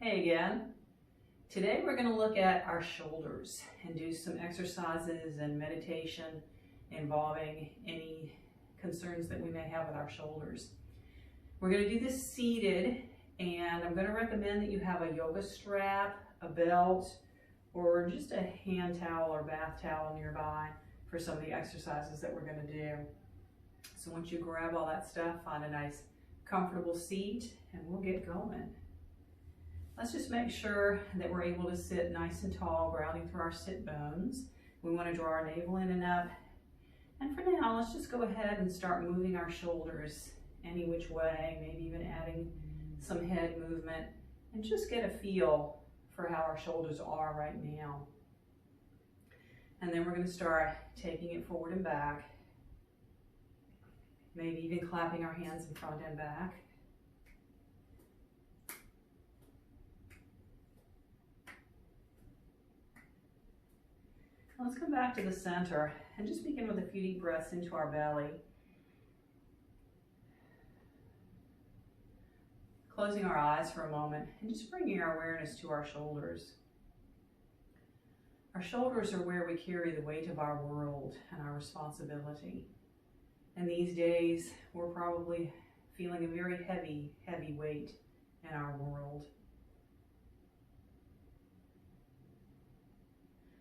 Hey again. Today we're going to look at our shoulders and do some exercises and meditation involving any concerns that we may have with our shoulders. We're going to do this seated, and I'm going to recommend that you have a yoga strap, a belt, or just a hand towel or bath towel nearby for some of the exercises that we're going to do. So once you grab all that stuff, find a nice comfortable seat and we'll get going. Let's just make sure that we're able to sit nice and tall, grounding through our sit bones. We want to draw our navel in and up. And for now, let's just go ahead and start moving our shoulders any which way, maybe even adding some head movement, and just get a feel for how our shoulders are right now. And then we're going to start taking it forward and back, maybe even clapping our hands in front and back. Let's come back to the center and just begin with a few deep breaths into our belly. Closing our eyes for a moment and just bringing our awareness to our shoulders. Our shoulders are where we carry the weight of our world and our responsibility. And these days, we're probably feeling a very heavy weight in our world.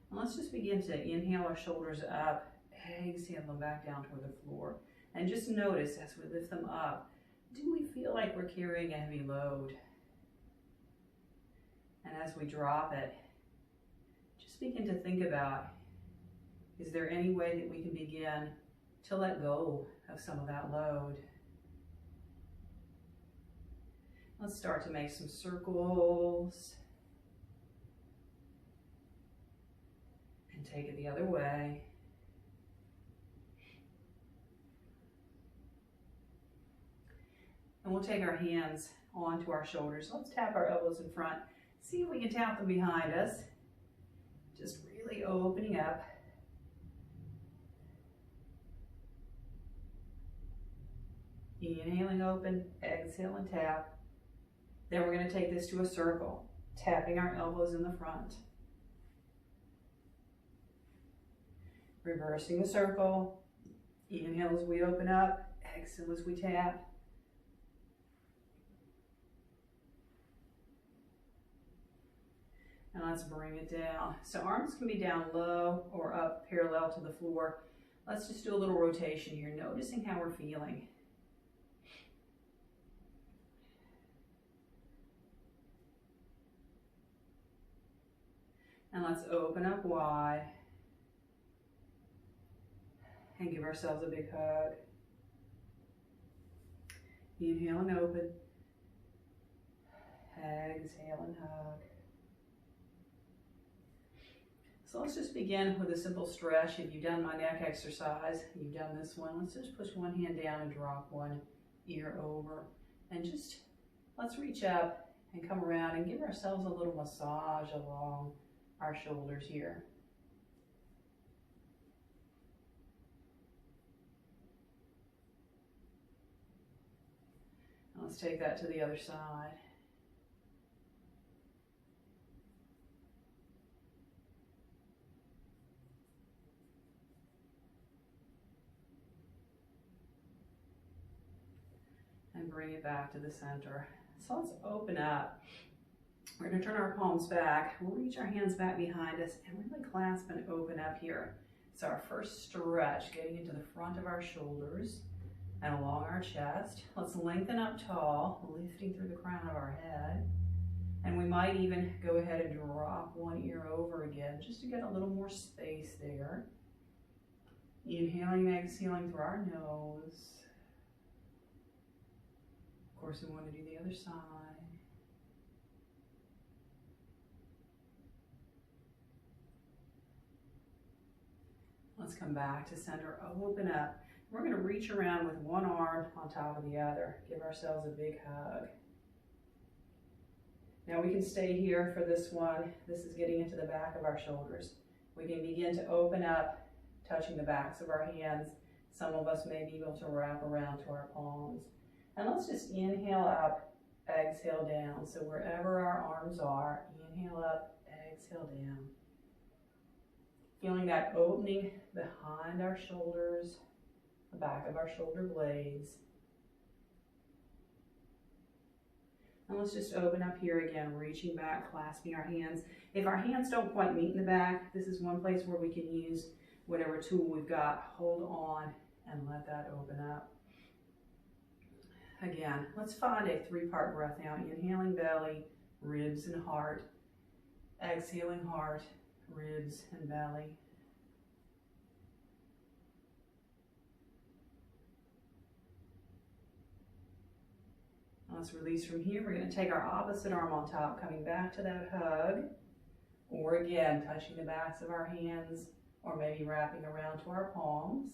And let's just begin to inhale our shoulders up, exhale them back down toward the floor. And just notice as we lift them up, do we feel like we're carrying a heavy load? And as we drop it, just begin to think about, is there any way that we can begin to let go of some of that load? Let's start to make some circles. And take it the other way. And we'll take our hands onto our shoulders. Let's tap our elbows in front. See if we can tap them behind us. Just really opening up. Inhaling open, exhale and tap. Then we're going to take this to a circle, tapping our elbows in the front. Reversing the circle. Inhale as we open up, exhale as we tap. And let's bring it down. So arms can be down low or up parallel to the floor. Let's just do a little rotation here, noticing how we're feeling. And let's open up wide. And give ourselves a big hug. Inhale and open. Exhale and hug. So let's just begin with a simple stretch. If you've done my neck exercise, you've done this one. Let's just push one hand down and drop one ear over. And just let's reach up and come around and give ourselves a little massage along our shoulders here. Let's take that to the other side. And bring it back to the center. So let's open up. We're going to turn our palms back. We'll reach our hands back behind us and really clasp and open up here. So our first stretch, getting into the front of our shoulders and along our chest. Let's lengthen up tall, lifting through the crown of our head. And we might even go ahead and drop one ear over again, just to get a little more space there. Inhaling and exhaling through our nose. Of course, we want to do the other side. Let's come back to center, open up. We're going to reach around with one arm on top of the other. Give ourselves a big hug. Now we can stay here for this one. This is getting into the back of our shoulders. We can begin to open up, touching the backs of our hands. Some of us may be able to wrap around to our palms. And let's just inhale up exhale down. So wherever our arms are, inhale up, exhale down. Feeling that opening behind our shoulders, the back of our shoulder blades. And let's just open up here again, reaching back, clasping our hands. If our hands don't quite meet in the back, this is one place where we can use whatever tool we've got. Hold on and let that open up. Again, let's find a 3-part breath now. Inhaling belly, ribs and heart. Exhaling heart, ribs and belly. Let's release from here. We're going to take our opposite arm on top, coming back to that hug. Or again, touching the backs of our hands, or maybe wrapping around to our palms.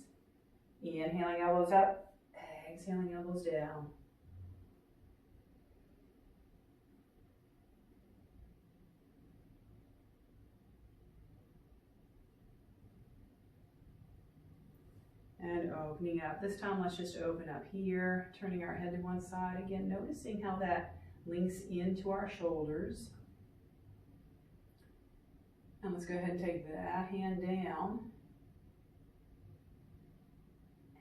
Inhaling elbows up, exhaling elbows down. And opening up. This time, let's just open up here, turning our head to one side. Again, noticing how that links into our shoulders. And let's go ahead and take that hand down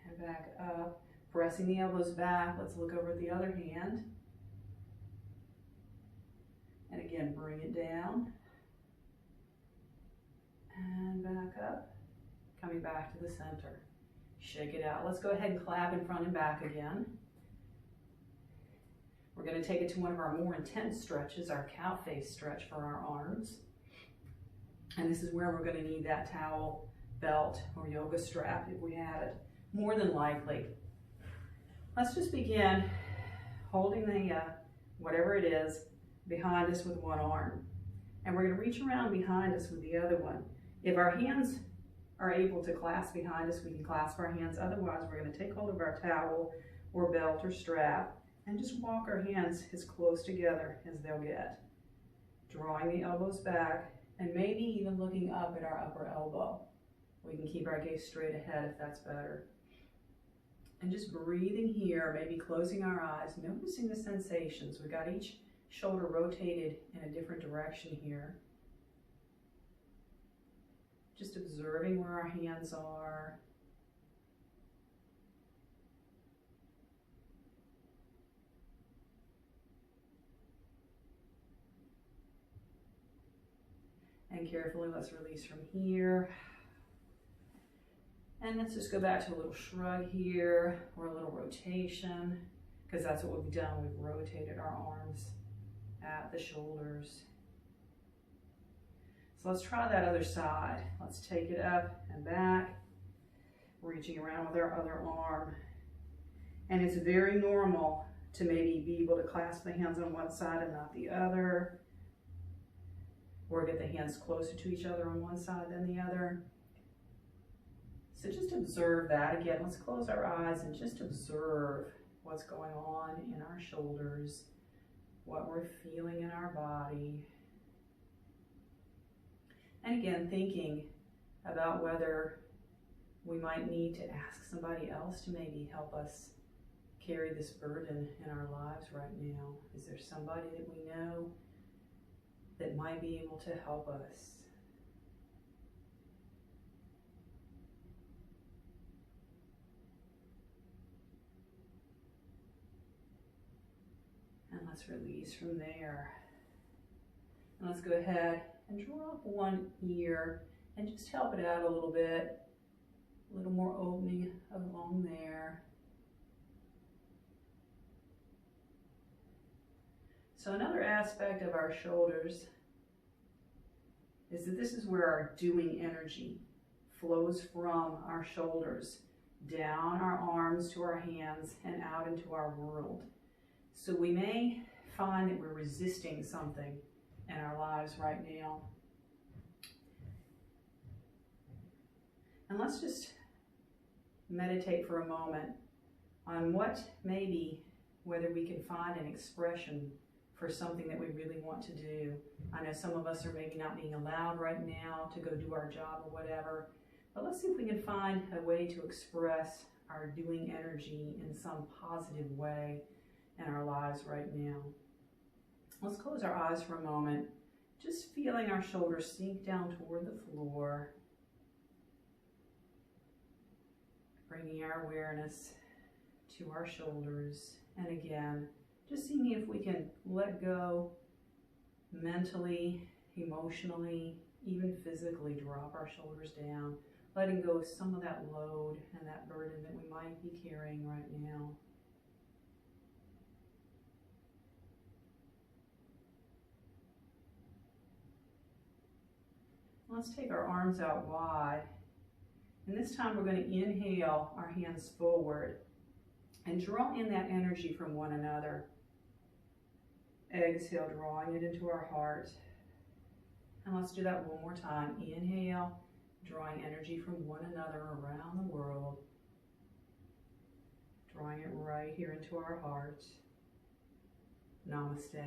and back up, pressing the elbows back. Let's look over at the other hand. And again, bring it down and back up, coming back to the center. Shake it out. Let's go ahead and clap in front and back again. We're going to take it to one of our more intense stretches, our cow face stretch for our arms. And this is where we're going to need that towel, belt, or yoga strap if we have it, more than likely. Let's just begin holding the, whatever it is, behind us with one arm. And we're going to reach around behind us with the other one. If our hands are able to clasp behind us, we can clasp our hands. Otherwise, we're going to take hold of our towel or belt or strap and just walk our hands as close together as they'll get. Drawing the elbows back and maybe even looking up at our upper elbow. We can keep our gaze straight ahead if that's better. And just breathing here, maybe closing our eyes, noticing the sensations. We got each shoulder rotated in a different direction here. Just observing where our hands are. And carefully, let's release from here. And let's just go back to a little shrug here, or a little rotation, because that's what we've done. We've rotated our arms at the shoulders. So let's try that other side. Let's take it up and back, reaching around with our other arm. And it's very normal to maybe be able to clasp the hands on one side and not the other, or get the hands closer to each other on one side than the other. So just observe that. Again, let's close our eyes and just observe what's going on in our shoulders, what we're feeling in our body. And again, thinking about whether we might need to ask somebody else to maybe help us carry this burden in our lives right now. Is there somebody that we know that might be able to help us? And let's release from there. And let's go ahead and draw up one ear and just help it out a little bit. A little more opening along there. So another aspect of our shoulders is that this is where our doing energy flows from our shoulders, down our arms to our hands and out into our world. So we may find that we're resisting something in our lives right now. And let's just meditate for a moment on what maybe, whether we can find an expression for something that we really want to do. I know some of us are maybe not being allowed right now to go do our job or whatever, but let's see if we can find a way to express our doing energy in some positive way in our lives right now. Let's close our eyes for a moment, just feeling our shoulders sink down toward the floor, bringing our awareness to our shoulders. And again, just seeing if we can let go mentally, emotionally, even physically, drop our shoulders down, letting go of some of that load and that burden that we might be carrying right now. Let's take our arms out wide. And this time we're going to inhale our hands forward and draw in that energy from one another. Exhale, drawing it into our heart. And let's do that one more time. Inhale, drawing energy from one another around the world. Drawing it right here into our heart. Namaste.